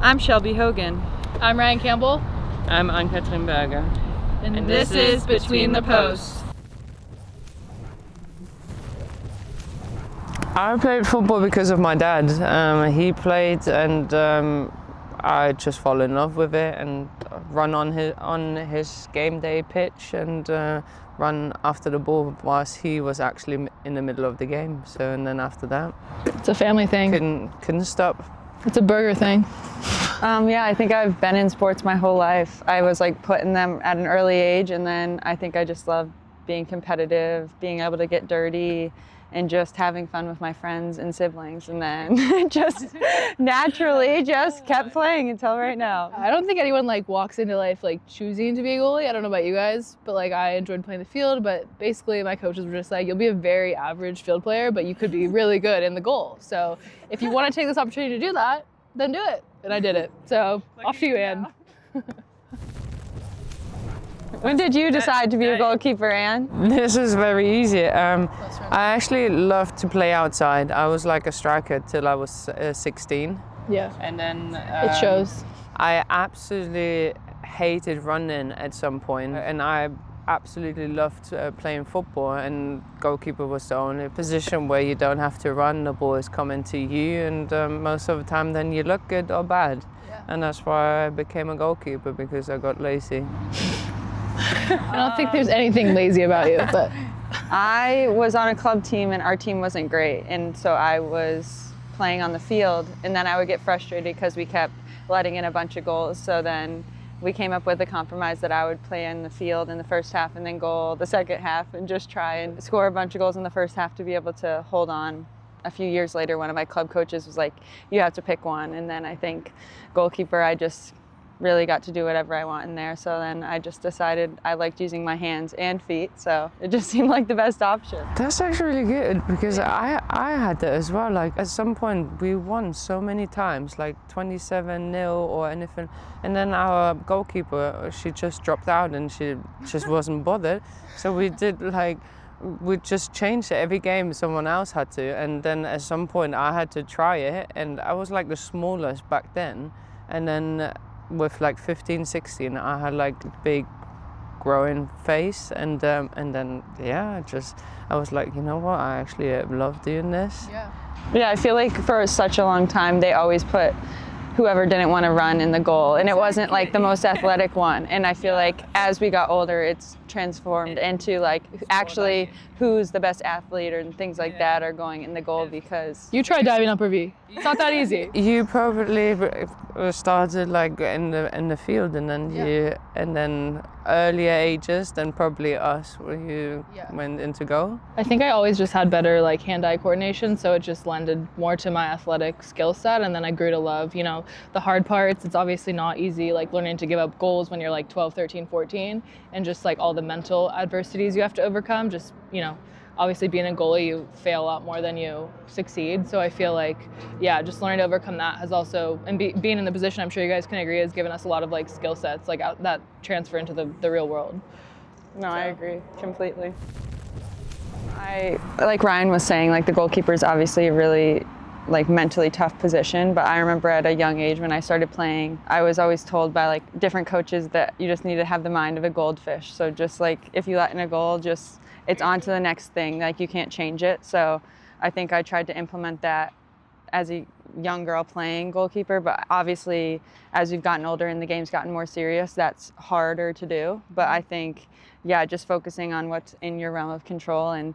I'm Shelby Hogan. I'm Ryan Campbell. I'm Ann-Katrin Berger. And this is Between the Posts. I played football because of my dad. He played and I just fall in love with it and run on his game day pitch and run after the ball whilst he was actually in the middle of the game. So, and then after that, it's a family thing. Couldn't stop. It's a Berger thing. Yeah, I think I've been in sports my whole life. I was like put in them at an early age, and then I think I just love being competitive, being able to get dirty, and just having fun with my friends and siblings, and then just naturally just kept playing until right now. I don't think anyone like walks into life like choosing to be a goalie. I don't know about you guys, but like I enjoyed playing the field, but basically my coaches were just like, you'll be a very average field player, but you could be really good in the goal. So if you want to take this opportunity to do that, then do it. And I did it. So off to you, Ann. When did you decide to be a goalkeeper, Ann? This is very easy. I actually loved to play outside. I was like a striker till I was 16. Yeah. And then it shows. I absolutely hated running at some point, and I absolutely loved playing football, and goalkeeper was the only position where you don't have to run. The ball is coming to you, and most of the time then you look good or bad. Yeah. And that's why I became a goalkeeper, because I got lazy. I don't think there's anything lazy about you, but I was on a club team and our team wasn't great, and so I was playing on the field, and then I would get frustrated because we kept letting in a bunch of goals. So then we came up with a compromise that I would play in the field in the first half and then goal the second half, and just try and score a bunch of goals in the first half to be able to hold on. A few years later, one of my club coaches was like, you have to pick one, and then I think goalkeeper, I just really got to do whatever I want in there. So then I just decided I liked using my hands and feet, so it just seemed like the best option. That's actually really good, because I had that as well. Like at some point we won so many times, like 27-0 or anything, and then our goalkeeper, she just dropped out and she just wasn't bothered. So we just changed it every game. Someone else had to, and then at some point I had to try it, and I was like the smallest back then, and then with like 15, 16, I had like a big growing face, and then yeah, I was like, you know what, I actually love doing this. Yeah, I feel like for such a long time they always put whoever didn't want to run in the goal, and it wasn't like the most athletic one. And I feel like as we got older, it's transformed into like actually who's the best athlete and things like that are going in the goal. Because you tried diving upper V. It's not that easy. You probably started like in the field, and then and then earlier ages than probably us, where you went into goal. I think I always just had better like hand-eye coordination, so it just lended more to my athletic skill set, and then I grew to love, you know, the hard parts. It's obviously not easy, like learning to give up goals when you're like 12, 13, 14, and just like all the mental adversities you have to overcome. Just, you know, obviously being a goalie, you fail a lot more than you succeed. So I feel like, yeah, just learning to overcome that has also, and being in the position, I'm sure you guys can agree, has given us a lot of like skill sets like that transfer into the real world. No, I agree completely. Like Ryan was saying, like the goalkeeper is obviously a really like mentally tough position, but I remember at a young age when I started playing, I was always told by like different coaches that you just need to have the mind of a goldfish. So just like if you let in a goal, just it's on to the next thing, like you can't change it. So I think I tried to implement that as a young girl playing goalkeeper, but obviously as we've gotten older and the game's gotten more serious, that's harder to do. But I think, yeah, just focusing on what's in your realm of control, and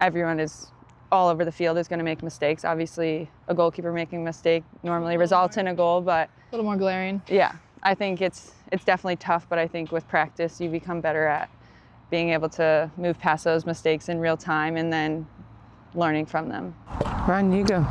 everyone is all over the field is going to make mistakes. Obviously a goalkeeper making a mistake normally results in a goal, but a little more glaring. Yeah, I think it's definitely tough, but I think with practice you become better at being able to move past those mistakes in real time and then learning from them. Ryan, you go.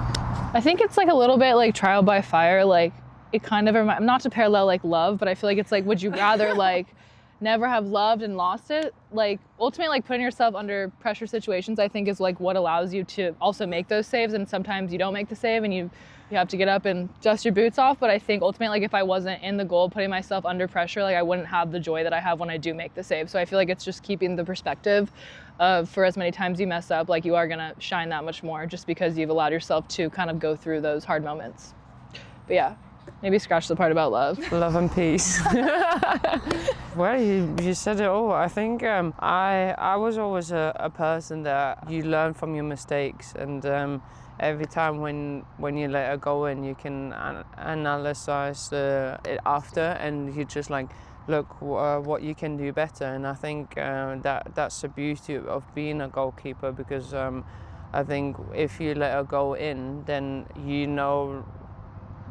I think it's like a little bit like trial by fire. Like it kind of not to parallel like love, but I feel like it's like, would you rather like never have loved and lost it? Like ultimately, like putting yourself under pressure situations, I think is like what allows you to also make those saves. And sometimes you don't make the save and you have to get up and dust your boots off. But I think ultimately, like if I wasn't in the goal, putting myself under pressure, like I wouldn't have the joy that I have when I do make the save. So I feel like it's just keeping the perspective of for as many times you mess up, like you are gonna shine that much more just because you've allowed yourself to kind of go through those hard moments. But yeah. Maybe scratch the part about love. Love and peace. Well, you said it all. I think I was always a person that you learn from your mistakes, and every time when you let it go in, you can analyze it after, and you just like look what you can do better. And I think that's the beauty of being a goalkeeper, because I think if you let a goal in, then you know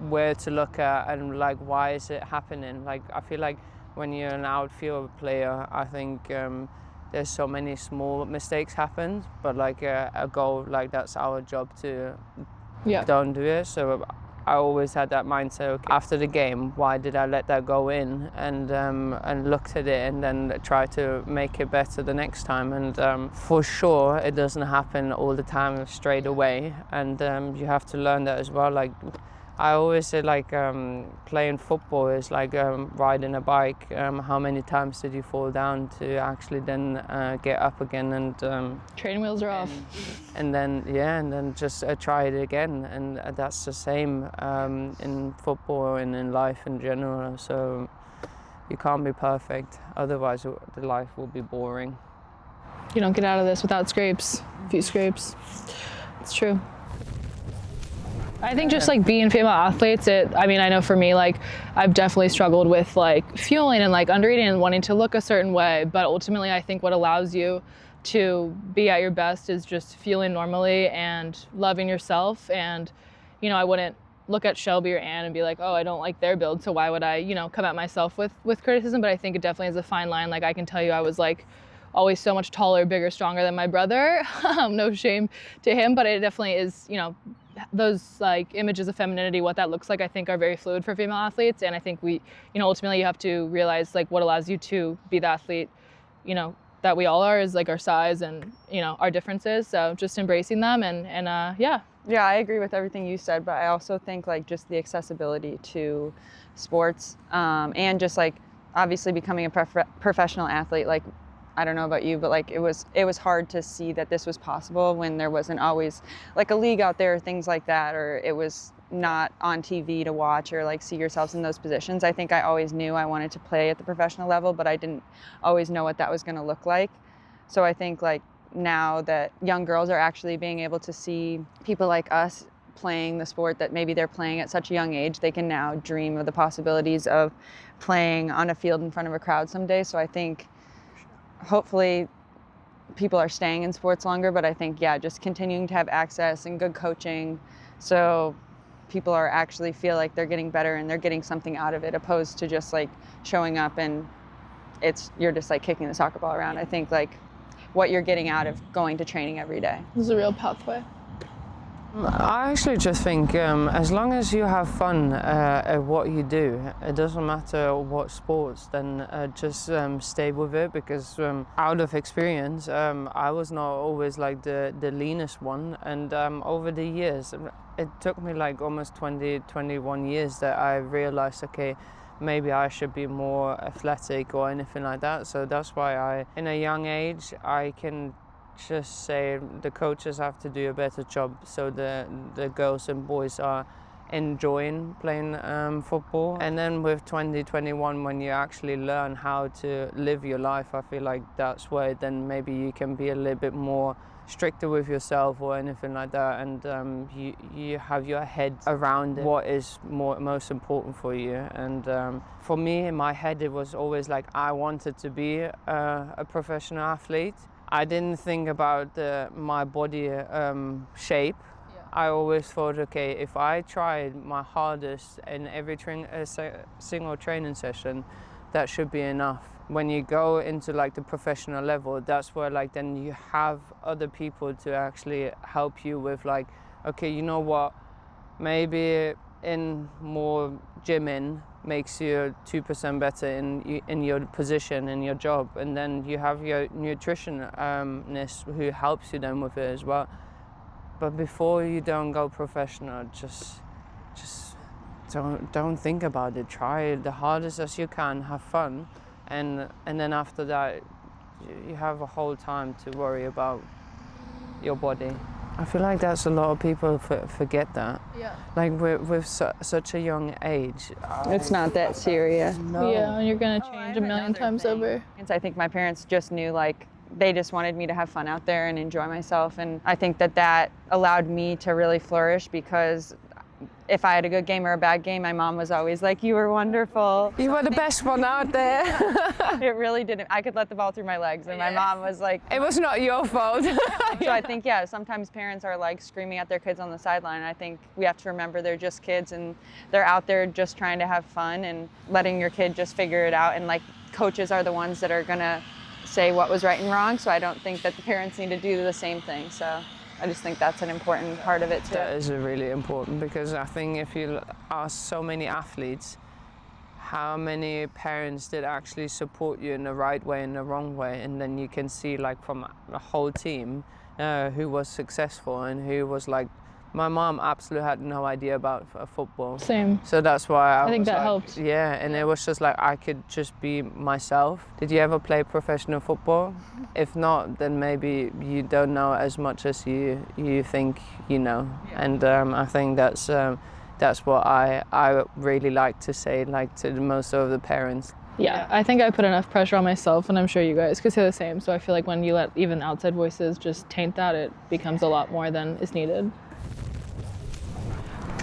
where to look at and like why is it happening. Like I feel like when you're an outfield player, I think there's so many small mistakes happen, but like a goal, like that's our job to don't do it. So I always had that mindset, okay, after the game, why did I let that go in, and looked at it and then try to make it better the next time. And for sure it doesn't happen all the time straight away, and you have to learn that as well. Like I always say, like playing football is like riding a bike. How many times did you fall down to actually then get up again, and training wheels are off, and then just try it again. And that's the same in football and in life in general. So you can't be perfect, otherwise the life will be boring. You don't get out of this without scrapes, a few scrapes. It's true. I think just like being female athletes, I mean, I know for me, like I've definitely struggled with like fueling and like under eating and wanting to look a certain way, but ultimately I think what allows you to be at your best is just feeling normally and loving yourself. And, you know, I wouldn't look at Shelby or Ann and be like, oh, I don't like their build, so why would I, you know, come at myself with criticism. But I think it definitely is a fine line. Like I can tell you I was like always so much taller, bigger, stronger than my brother. No shame to him, but it definitely is, you know, those like images of femininity, what that looks like, I think are very fluid for female athletes. And I think we, you know, ultimately you have to realize like what allows you to be the athlete, you know, that we all are, is like our size and, you know, our differences. So just embracing them and yeah. Yeah, I agree with everything you said, but I also think like just the accessibility to sports and just like obviously becoming a professional athlete, like I don't know about you, but like it was hard to see that this was possible when there wasn't always like a league out there or things like that, or it was not on TV to watch or like see yourselves in those positions. I think I always knew I wanted to play at the professional level, but I didn't always know what that was going to look like. So I think like now that young girls are actually being able to see people like us playing the sport that maybe they're playing at such a young age, they can now dream of the possibilities of playing on a field in front of a crowd someday. So I think hopefully people are staying in sports longer, but I think, yeah, just continuing to have access and good coaching so people are actually feel like they're getting better and they're getting something out of it, opposed to just like showing up and you're just like kicking the soccer ball around. I think like what you're getting out of going to training every day. This is a real pathway. I actually just think as long as you have fun at what you do, it doesn't matter what sports, then just stay with it, because out of experience, I was not always like the leanest one, and over the years, it took me like almost 21 years that I realized, okay, maybe I should be more athletic or anything like that. So that's why in a young age, I can just say the coaches have to do a better job so the girls and boys are enjoying playing football. And then with 2021, when you actually learn how to live your life, I feel like that's where then maybe you can be a little bit more stricter with yourself or anything like that, and you have your head around what is most important for you. And for me, in my head, it was always like I wanted to be a professional athlete. I didn't think about my body shape. Yeah. I always thought, okay, if I tried my hardest in every single training session, that should be enough. When you go into like the professional level, that's where like then you have other people to actually help you with like, okay, you know what, maybe in more gymming makes you 2% better in your position, in your job, and then you have your nutritionist who helps you then with it as well. But before you don't go professional, just don't think about it. Try the hardest as you can, have fun, and then after that, you have a whole time to worry about your body. I feel like that's a lot of people forget that. Yeah. Like with such a young age. It's not that serious. No. Yeah, and you're gonna change a million times over. I think my parents just knew, like, they just wanted me to have fun out there and enjoy myself. And I think that allowed me to really flourish, because if I had a good game or a bad game, my mom was always like, "You were wonderful." You were the best one out there. It really didn't. I could let the ball through my legs, and my mom was like, It was not your fault. So I think, yeah, sometimes parents are like screaming at their kids on the sideline. I think we have to remember they're just kids, and they're out there just trying to have fun, and letting your kid just figure it out. And like, coaches are the ones that are gonna say what was right and wrong. So I don't think that the parents need to do the same thing. So I just think that's an important part of it too. That is really important, because I think if you ask so many athletes, how many parents did actually support you in the right way and the wrong way, and then you can see, like, from the whole team who was successful and who was like, my mom absolutely had no idea about football. Same. So that's why I think was that like, helped. Yeah, and it was just like I could just be myself. Did you ever play professional football? If not, then maybe you don't know as much as you think you know. Yeah. And I think that's what I really like to say, like, to most of the parents. Yeah, I think I put enough pressure on myself, and I'm sure you guys could say the same. So I feel like when you let even outside voices just taint that, it becomes a lot more than is needed.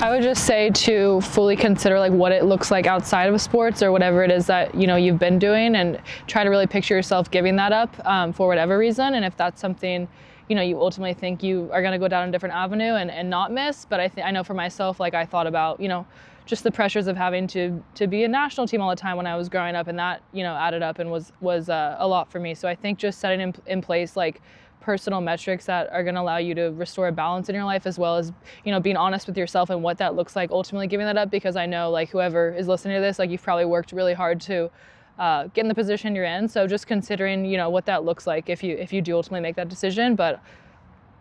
I would just say to fully consider, like, what it looks like outside of sports or whatever it is that, you know, you've been doing, and try to really picture yourself giving that up for whatever reason. And if that's something, you know, you ultimately think you are going to go down a different avenue and not miss. But I know for myself, like, I thought about, you know, just the pressures of having to be a national team all the time when I was growing up, and that, you know, added up and was a lot for me. So I think just setting in place, like, personal metrics that are going to allow you to restore a balance in your life, as well as, you know, being honest with yourself and what that looks like, ultimately giving that up. Because I know, like, whoever is listening to this, like, you've probably worked really hard to get in the position you're in. So just considering, you know, what that looks like if you do ultimately make that decision. But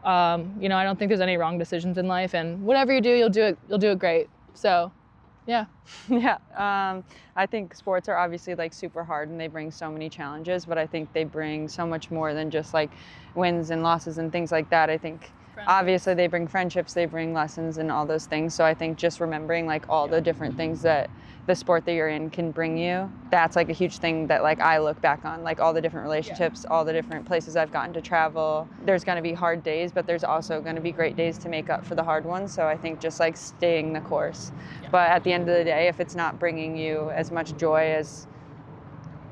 you know, I don't think there's any wrong decisions in life, and whatever you do, you'll do it great. So yeah. Yeah, I think sports are obviously, like, super hard, and they bring so many challenges, but I think they bring so much more than just, like, wins and losses and things like that. I think obviously they bring friendships, they bring lessons and all those things. So I think just remembering, like, all the different things that the sport that you're in can bring you, that's, like, a huge thing that, like, I look back on, like, all the different relationships, all the different places I've gotten to travel. There's going to be hard days, but there's also going to be great days to make up for the hard ones. So I think just, like, staying the course. But at the end of the day, if it's not bringing you as much joy as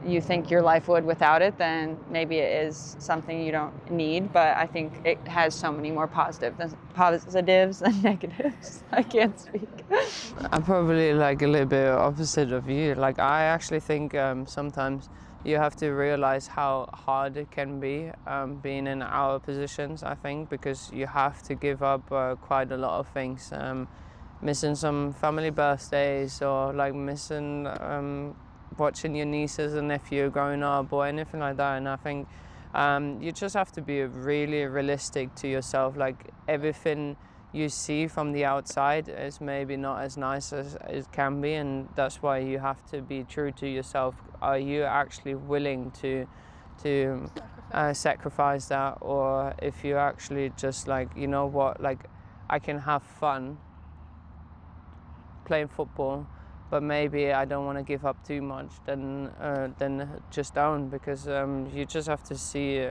you think your life would without it, then maybe it is something you don't need. But I think it has so many more positives than negatives. I can't speak. I'm probably, like, a little bit opposite of you. Like, I actually think sometimes you have to realize how hard it can be being in our positions, I think, because you have to give up quite a lot of things. Missing some family birthdays, or, like, missing watching your nieces and nephew growing up, or anything like that. And I think you just have to be really realistic to yourself. Like, everything you see from the outside is maybe not as nice as it can be, and that's why you have to be true to yourself. Are you actually willing to sacrifice that? Or if you actually just, like, you know what, like, I can have fun playing football, but maybe I don't want to give up too much, then just don't, because you just have to see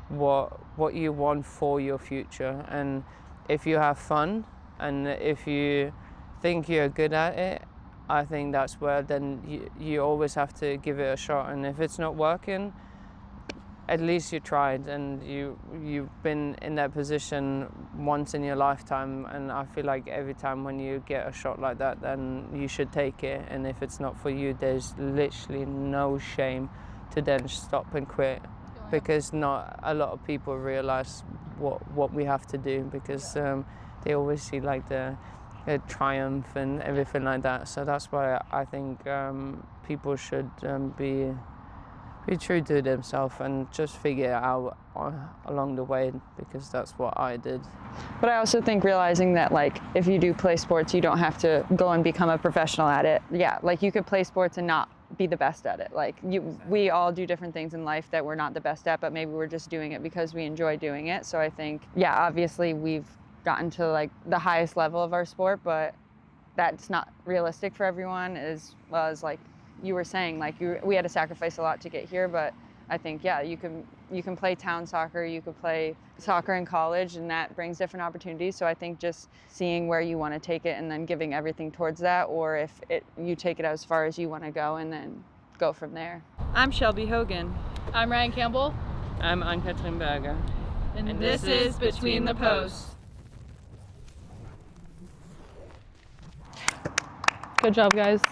what you want for your future. And if you have fun, and if you think you're good at it, I think that's where then you always have to give it a shot. And if it's not working, at least you tried, and you've been in that position once in your lifetime. And I feel like every time when you get a shot like that, then you should take it. And if it's not for you, there's literally no shame to then stop and quit, because not a lot of people realize what we have to do, because they always see, like, the triumph and everything like that. So that's why I think people should be true to themselves and just figure it out along the way, because that's what I did. But I also think realizing that, like, if you do play sports, you don't have to go and become a professional at it. Yeah, like, you could play sports and not be the best at it. Like we all do different things in life that we're not the best at, but maybe we're just doing it because we enjoy doing it. So I think, yeah, obviously we've gotten to like the highest level of our sport, but that's not realistic for everyone, as well as like you were saying, like we had to sacrifice a lot to get here. But I think, yeah, you can play town soccer, you could play soccer in college, and that brings different opportunities. So I think just seeing where you want to take it and then giving everything towards that, or if you take it as far as you want to go and then go from there. I'm Shelby Hogan. I'm Ryan Campbell. I'm Ann-Katrin Berger. And this is Between the Posts. Good job, guys.